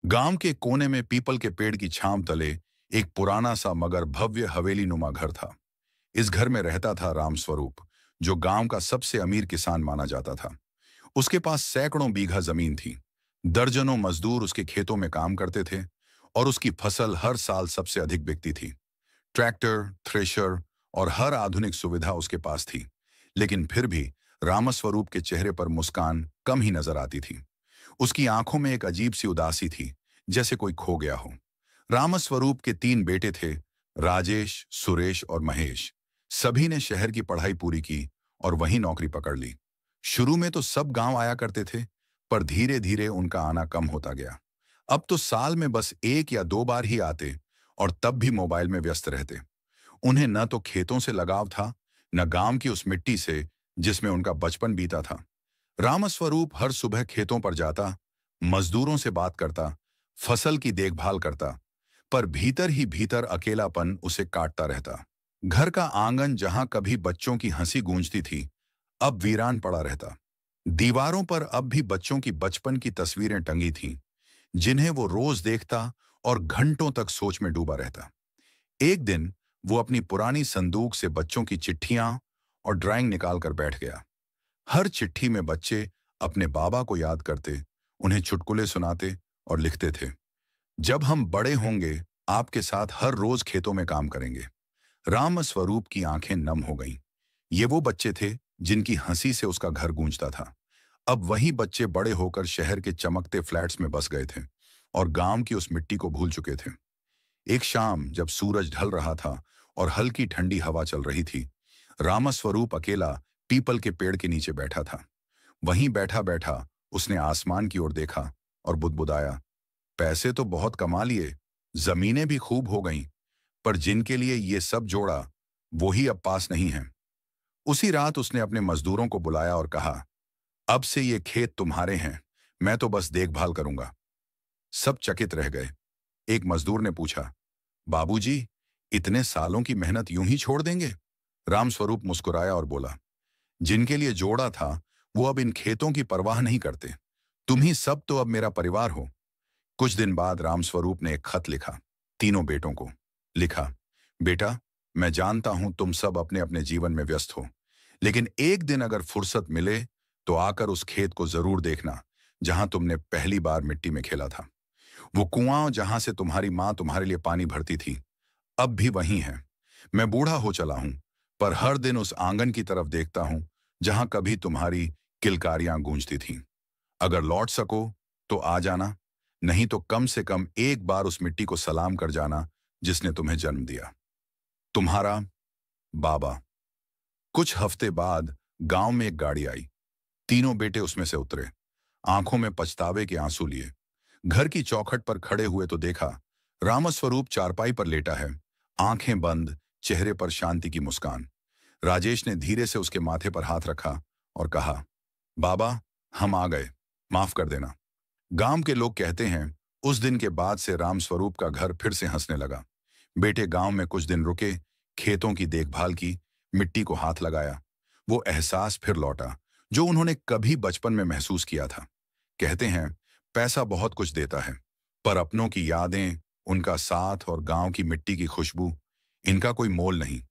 गांव के कोने में पीपल के पेड़ की छांव तले एक पुराना सा मगर भव्य हवेली नुमा घर था। इस घर में रहता था रामस्वरूप, जो गांव का सबसे अमीर किसान माना जाता था। उसके पास सैकड़ों बीघा जमीन थी। दर्जनों मजदूर उसके खेतों में काम करते थे और उसकी फसल हर साल सबसे अधिक बिकती थी। ट्रैक्टर, थ्रेशर और हर आधुनिक सुविधा उसके पास थी। लेकिन फिर भी रामस्वरूप के चेहरे पर मुस्कान कम ही नजर आती थी। उसकी आंखों में एक अजीब सी उदासी थी, जैसे कोई खो गया हो। रामस्वरूप के तीन बेटे थे, राजेश, सुरेश और महेश। सभी ने शहर की पढ़ाई पूरी की और वहीं नौकरी पकड़ ली। शुरू में तो सब गांव आया करते थे, पर धीरे धीरे उनका आना कम होता गया। अब तो साल में बस एक या दो बार ही आते, और तब भी मोबाइल में व्यस्त रहते। उन्हें न तो खेतों से लगाव था, न गांव की उस मिट्टी से जिसमें उनका बचपन बीता था। रामस्वरूप हर सुबह खेतों पर जाता, मजदूरों से बात करता, फसल की देखभाल करता, पर भीतर ही भीतर अकेलापन उसे काटता रहता। घर का आंगन जहां कभी बच्चों की हंसी गूंजती थी, अब वीरान पड़ा रहता। दीवारों पर अब भी बच्चों की बचपन की तस्वीरें टंगी थीं, जिन्हें वो रोज देखता और घंटों तक सोच में डूबा रहता। एक दिन वो अपनी पुरानी संदूक से बच्चों की चिट्ठियां और ड्राइंग निकाल कर बैठ गया। हर चिट्ठी में बच्चे अपने बाबा को याद करते, उन्हें चुटकुले सुनाते और लिखते थे, जब हम बड़े होंगे आपके साथ हर रोज खेतों में काम करेंगे। रामस्वरूप की आंखें नम हो गईं। ये वो बच्चे थे जिनकी हंसी से उसका घर गूंजता था। अब वही बच्चे बड़े होकर शहर के चमकते फ्लैट्स में बस गए थे और गांव की उस मिट्टी को भूल चुके थे। एक शाम जब सूरज ढल रहा था और हल्की ठंडी हवा चल रही थी, रामस्वरूप अकेला पीपल के पेड़ के नीचे बैठा था। वहीं बैठा बैठा उसने आसमान की ओर देखा और बुदबुदाया, पैसे तो बहुत कमा लिए, जमीनें भी खूब हो गईं, पर जिनके लिए ये सब जोड़ा, वो ही अब पास नहीं है। उसी रात उसने अपने मजदूरों को बुलाया और कहा, अब से ये खेत तुम्हारे हैं, मैं तो बस देखभाल करूंगा। सब चकित रह गए। एक मजदूर ने पूछा, बाबूजी, इतने सालों की मेहनत यूं ही छोड़ देंगे? रामस्वरूप मुस्कुराया और बोला, जिनके लिए जोड़ा था वो अब इन खेतों की परवाह नहीं करते। तुम ही सब तो अब मेरा परिवार हो। कुछ दिन बाद रामस्वरूप ने एक खत लिखा, तीनों बेटों को। लिखा, बेटा, मैं जानता हूं तुम सब अपने अपने जीवन में व्यस्त हो, लेकिन एक दिन अगर फुर्सत मिले तो आकर उस खेत को जरूर देखना जहां तुमने पहली बार मिट्टी में खेला था। वो कुआं जहां से तुम्हारी माँ तुम्हारे लिए पानी भरती थी, अब भी वहीं है। मैं बूढ़ा हो चला हूं, पर हर दिन उस आंगन की तरफ देखता हूं जहां कभी तुम्हारी किलकारियां गूंजती थीं। अगर लौट सको तो आ जाना, नहीं तो कम से कम एक बार उस मिट्टी को सलाम कर जाना जिसने तुम्हें जन्म दिया। तुम्हारा बाबा। कुछ हफ्ते बाद गांव में एक गाड़ी आई। तीनों बेटे उसमें से उतरे, आंखों में पछतावे के आंसू लिए। घर की चौखट पर खड़े हुए तो देखा, रामस्वरूप चारपाई पर लेटा है, आंखें बंद, चेहरे पर शांति की मुस्कान। राजेश ने धीरे से उसके माथे पर हाथ रखा और कहा, बाबा, हम आ गए, माफ कर देना। गांव के लोग कहते हैं, उस दिन के बाद से रामस्वरूप का घर फिर से हंसने लगा। बेटे गांव में कुछ दिन रुके, खेतों की देखभाल की, मिट्टी को हाथ लगाया। वो एहसास फिर लौटा जो उन्होंने कभी बचपन में महसूस किया था। कहते हैं, पैसा बहुत कुछ देता है, पर अपनों की यादें, उनका साथ और गांव की मिट्टी की खुशबू, इनका कोई मोल नहीं।